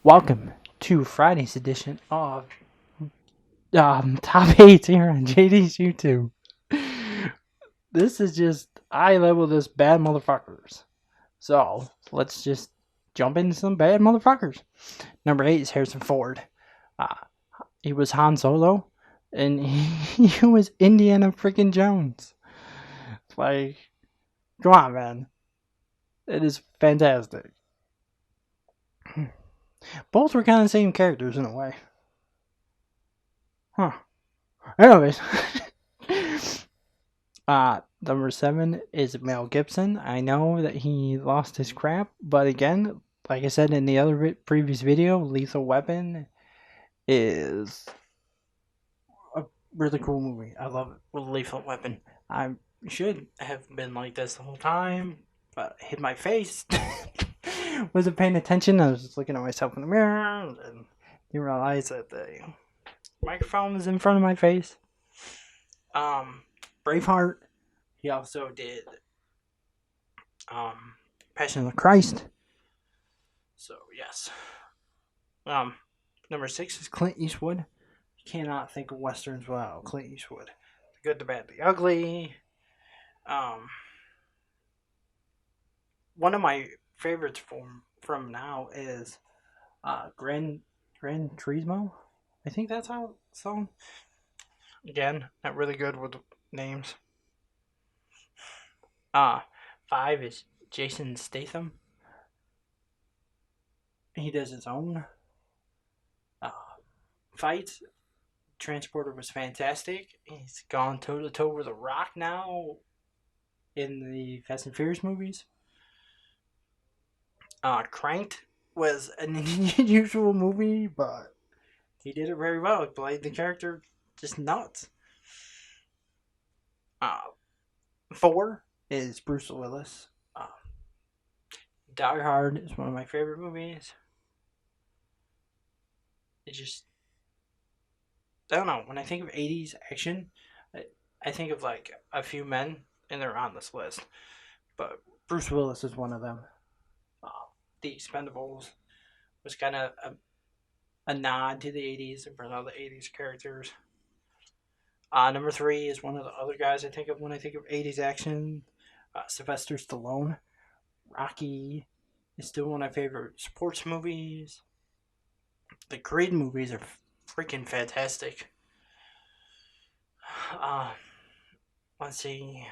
Welcome to Friday's edition of Top 8 here on JD's YouTube. This is just, I label this bad motherfuckers. So, let's just jump into some bad motherfuckers. Number 8 is Harrison Ford. He was Han Solo, and he was Indiana freaking Jones. Like, come on, man. It is fantastic. Both were kind of the same characters in a way. Huh. Anyways. Number 7 is Mel Gibson. I know that he lost his crap, but again, like I said in the other previous video, Lethal Weapon is a really cool movie. I love it with Lethal Weapon. I should have been like this the whole time, but I hit my face. Wasn't paying attention. I was just looking at myself in the mirror and didn't realize that the microphone was in front of my face. Braveheart. He also did Passion of the Christ. So yes. Number 6 is Clint Eastwood. You cannot think of westerns without Clint Eastwood. The Good, the Bad, the Ugly. One of my favorites from now is Gran Turismo. I think that's how it's song. Again, not really good with names. 5 is Jason Statham. He does his own fights. Transporter was fantastic. He's gone toe to toe with The Rock now in the Fast and Furious movies. Cranked was an unusual movie, but he did it very well. He played the character just nuts. 4 is Bruce Willis. Die Hard is one of my favorite movies. It just, I don't know, when I think of 80s action, I think of like a few men, and they're on this list. But Bruce Willis is one of them. The Expendables was kind of a nod to the 80s and bring all the 80s characters. Number 3 is one of the other guys I think of when I think of 80s action. Sylvester Stallone. Rocky is still one of my favorite sports movies. The Creed movies are freaking fantastic. Let's see.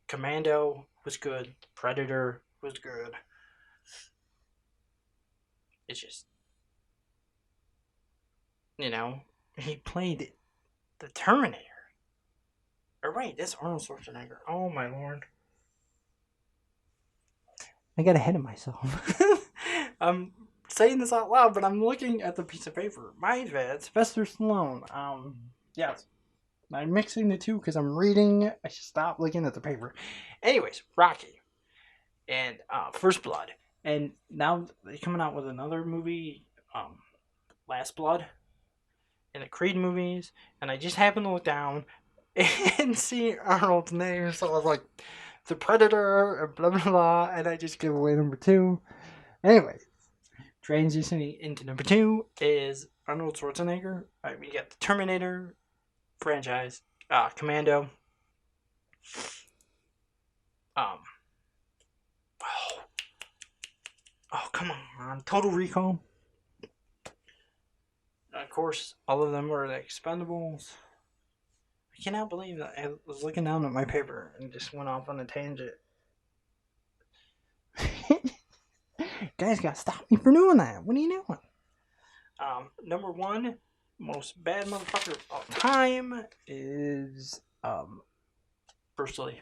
Commando was good. Predator was good. It's just, he played the Terminator. Or wait, that's Arnold Schwarzenegger. Oh my lord. I got ahead of myself. I'm saying this out loud, but I'm looking at the piece of paper. My bad. Sylvester Stallone. Yes. I'm mixing the two because I'm reading. I should stop looking at the paper. Anyways, Rocky. And First Blood. And now they're coming out with another movie, Last Blood. And the Creed movies. And I just happened to look down and see Arnold's name. So I was like, The Predator, and blah, blah, blah. And I just give away number 2. Anyway, transitioning into number 2 is Arnold Schwarzenegger. We got the Terminator franchise, Commando. Oh, come on. Total Recall. Of course, all of them were the Expendables. I cannot believe that I was looking down at my paper and just went off on a tangent. Guys gotta stop me for doing that. What are you doing? Number 1, most bad motherfucker of all time is Bruce Lee.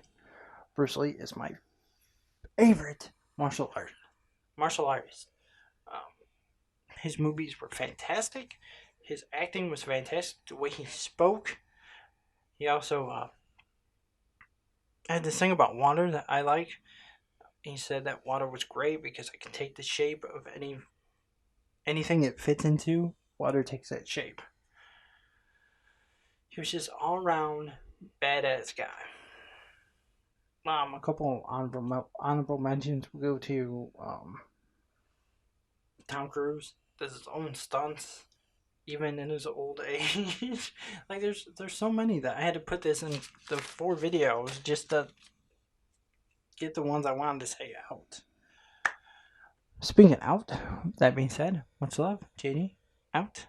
Bruce Lee is my favorite martial artist. His movies were fantastic. His acting was fantastic. The way he spoke. He also had this thing about water that I like. He said that water was great because I can take the shape of anything it fits into. Water takes that shape. He was just all around badass guy. A couple honorable mentions will go to Tom Cruise. does his own stunts, even in his old age. Like there's so many that I had to put this in the 4 videos just to get the ones I wanted to say out. Speaking out, that being said, much love, JD, out.